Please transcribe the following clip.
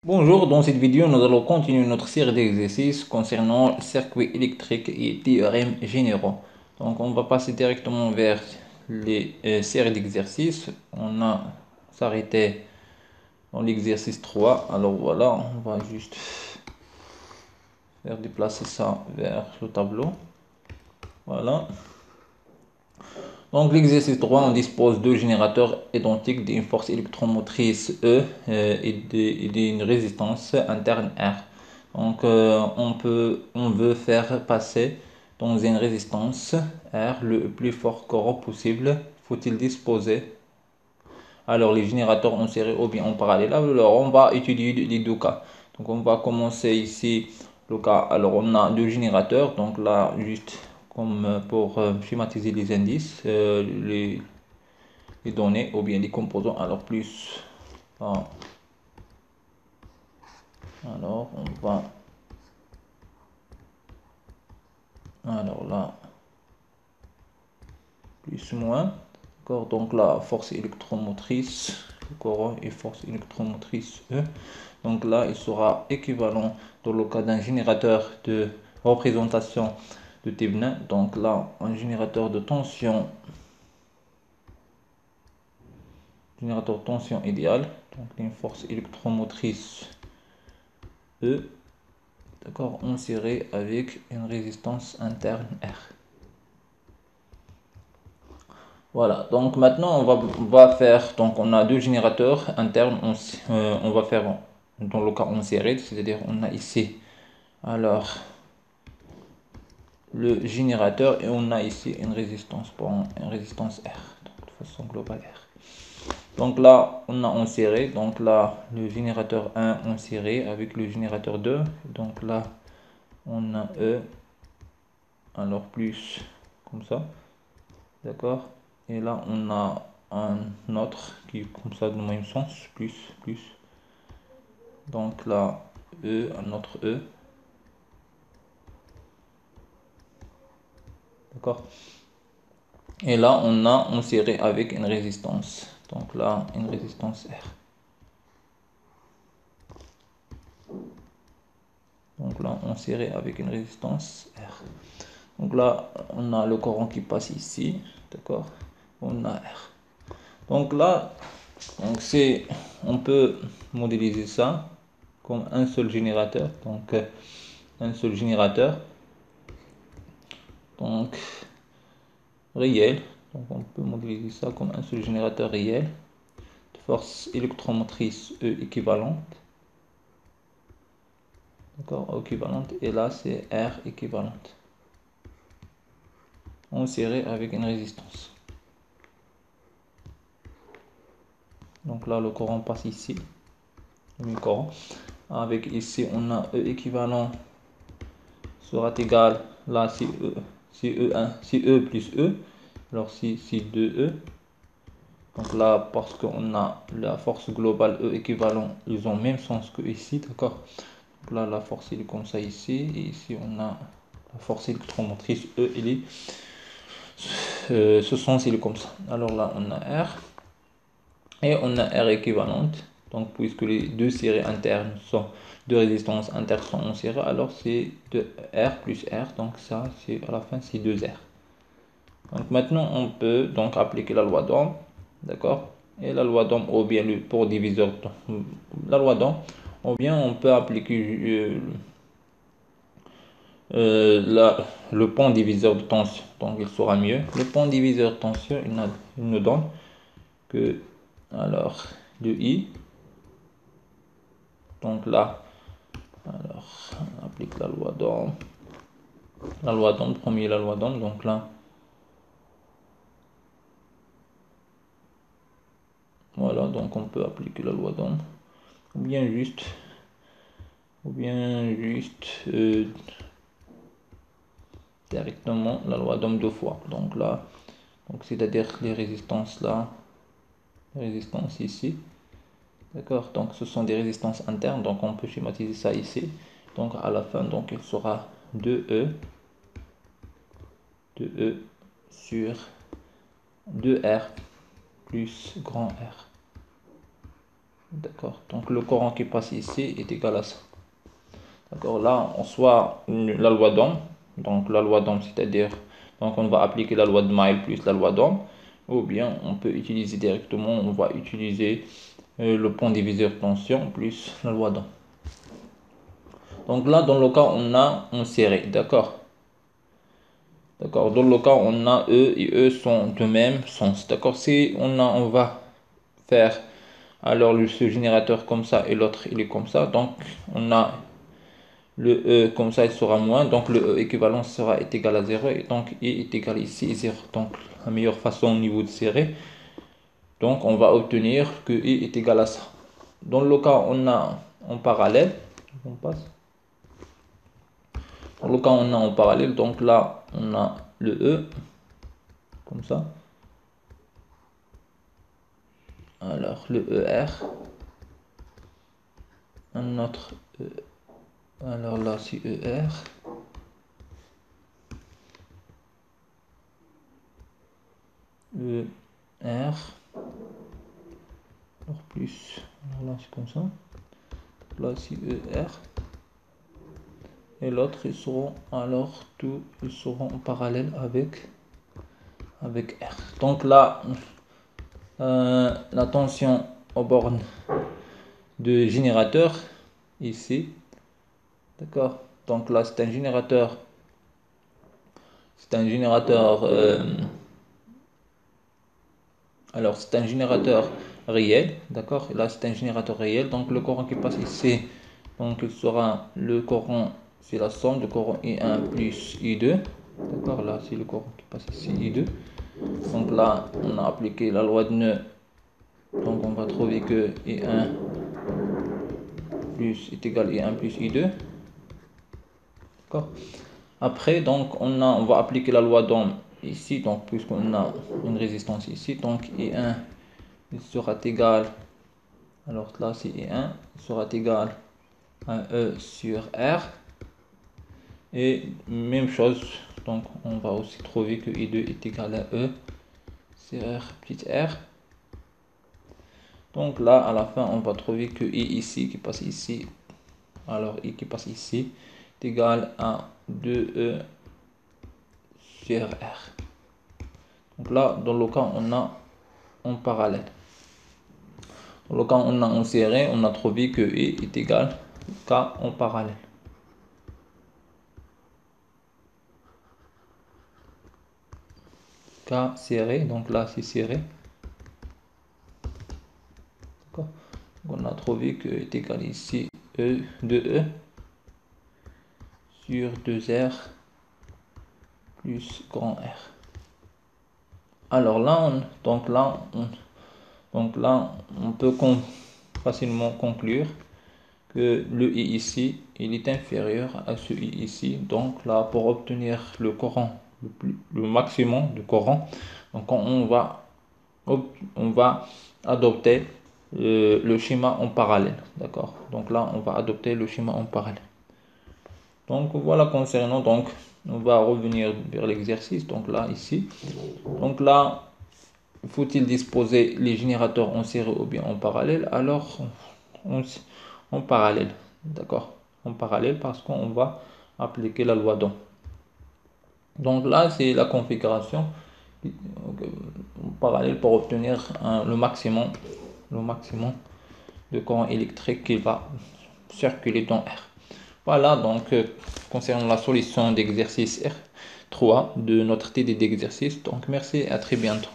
Bonjour, dans cette vidéo, nous allons continuer notre série d'exercices concernant circuits électriques et théorèmes généraux. Donc, on va passer directement vers les séries d'exercices. On a s'arrêté dans l'exercice 3. Alors voilà, on va juste faire déplacer ça vers le tableau. Voilà. Donc l'exercice 3, on dispose de générateurs identiques d'une force électromotrice E et d'une résistance interne R. Donc on veut faire passer dans une résistance R le plus fort courant possible. Faut-il disposer alors les générateurs en série ou bien en parallèle? Alors on va étudier les deux cas. Donc on va commencer ici le cas. Alors on a deux générateurs. Donc là juste comme pour schématiser les indices, les données ou bien les composants. Alors plus. Alors on va. Alors là plus moins. D'accord. Donc la force électromotrice, le courant et force électromotrice E. Donc là, il sera équivalent dans le cas d'un générateur de représentation de Thevenin. Donc là, un générateur de tension idéale. Donc une force électromotrice E, d'accord, en série avec une résistance interne R. Voilà, donc maintenant on va faire, donc on a deux générateurs internes, on va faire dans le cas en série, c'est-à-dire on a ici alors le générateur et on a ici une résistance pour une résistance R, donc de façon globale R. Donc là on a en série, donc là le générateur 1 en série avec le générateur 2, donc là on a E, alors plus comme ça, d'accord, et là on a un autre qui est comme ça dans le même sens, plus, donc là E, un autre E, d'accord, et là on a en série avec une résistance, donc là une résistance R. Donc là, on serré avec une résistance R. Donc là, on a le courant qui passe ici, d'accord? On a R. Donc là, on peut modéliser ça comme un seul générateur. Donc un seul générateur, donc réel. Donc on peut modéliser ça comme un seul générateur réel de force électromotrice E équivalente. D'accord, équivalente. Et là, c'est R équivalente. On serré avec une résistance. Donc là, le courant passe ici, le courant. Avec ici, on a E équivalent sera égal, là, si E, si E1, si E plus E, alors si 2E. Donc là, parce qu'on a la force globale E équivalent, ils ont le même sens que ici, d'accord? Donc là, la force, il est comme ça ici, et ici, on a la force électromotrice E, il est, ce sens, il est comme ça. Alors là, on a R. Et on a R équivalente, donc puisque les deux séries internes sont deux résistances internes sont en série, alors c'est de R plus R, donc ça c'est à la fin c'est 2R. Donc maintenant on peut donc appliquer la loi d'Ohm, d'accord, et la loi d'Ohm ou bien le pour diviseur, la loi d'Ohm, ou bien on peut appliquer le pont diviseur de tension, donc il sera mieux. Le pont diviseur de tension il nous donne que alors le I. Donc là, alors, on applique la loi d'Ohm. La loi d'Ohm, premier la loi d'Ohm. Donc là, voilà, donc on peut appliquer la loi d'Ohm. Ou bien juste, directement la loi d'Ohm deux fois. Donc là, donc c'est-à-dire les résistances là, les résistances ici. D'accord, donc ce sont des résistances internes, donc on peut schématiser ça ici. Donc à la fin, donc il sera 2E sur 2R plus grand R. D'accord, donc le courant qui passe ici est égal à ça. D'accord, là, on soit la loi d'Ohm, donc la loi d'Ohm, c'est-à-dire, donc on va appliquer la loi de Maille plus la loi d'Ohm, ou bien on peut utiliser directement, on va utiliser le point diviseur tension plus la loi d'Ohm. Donc là, dans le cas, on a un serré, d'accord. D'accord, dans le cas, on a E et E sont de même sens, d'accord. Si on va faire alors ce générateur comme ça et l'autre il est comme ça, donc on a le E comme ça il sera moins, donc le E équivalent sera est égal à 0 et donc I est égal ici à 0. Donc la meilleure façon au niveau de serré, donc on va obtenir que I est égal à ça. Dans le cas on a en parallèle, on passe. Dans le cas on a en parallèle, donc là on a le E comme ça. Alors le ER, un autre E. Alors là c'est ER. ER. Alors plus, alors là c'est comme ça. Là c'est ER. Et l'autre ils seront alors tous ils seront en parallèle avec R. Donc là la tension aux bornes de générateur ici, d'accord. Donc là c'est un générateur alors c'est un générateur réel, d'accord. Là c'est un générateur réel, donc le courant qui passe ici, donc il sera le courant, c'est la somme de courant I1 plus I2, d'accord. Là c'est le courant qui passe ici I2. Donc là on a appliqué la loi de nœud, donc on va trouver que I1 plus est égal à I1 plus I2, d'accord. Après donc on va appliquer la loi d'Ohm ici, donc puisqu'on a une résistance ici, donc I1 il sera égal, alors là c'est I1 il sera égal à E sur R, et même chose, donc on va aussi trouver que I2 est égal à E sur R petit r. Donc là à la fin on va trouver que I ici qui passe ici, alors I qui passe ici est égal à 2E sur R. Donc là dans le cas on a en parallèle. Dans le cas on a en serré, on a trouvé que I est égal à K en parallèle. K serré, donc là c'est serré. D'accord. On a trouvé que est égal ici E 2E sur 2R plus grand R. Alors là on peut facilement conclure que le I ici il est inférieur à ce I ici. Donc là pour obtenir le courant le maximum de courant, donc on va adopter le schéma en parallèle, d'accord. Donc là on va adopter le schéma en parallèle. Donc voilà concernant, donc on va revenir vers l'exercice. Donc là ici, donc là faut-il disposer les générateurs en série ou bien en parallèle? Alors en parallèle, d'accord, en parallèle, parce qu'on va appliquer la loi d'Ohm. Donc là c'est la configuration en parallèle pour obtenir le maximum de courant électrique qui va circuler dans R. Voilà donc concernant la solution d'exercice R3 de notre TD d'exercice. Donc merci et à très bientôt.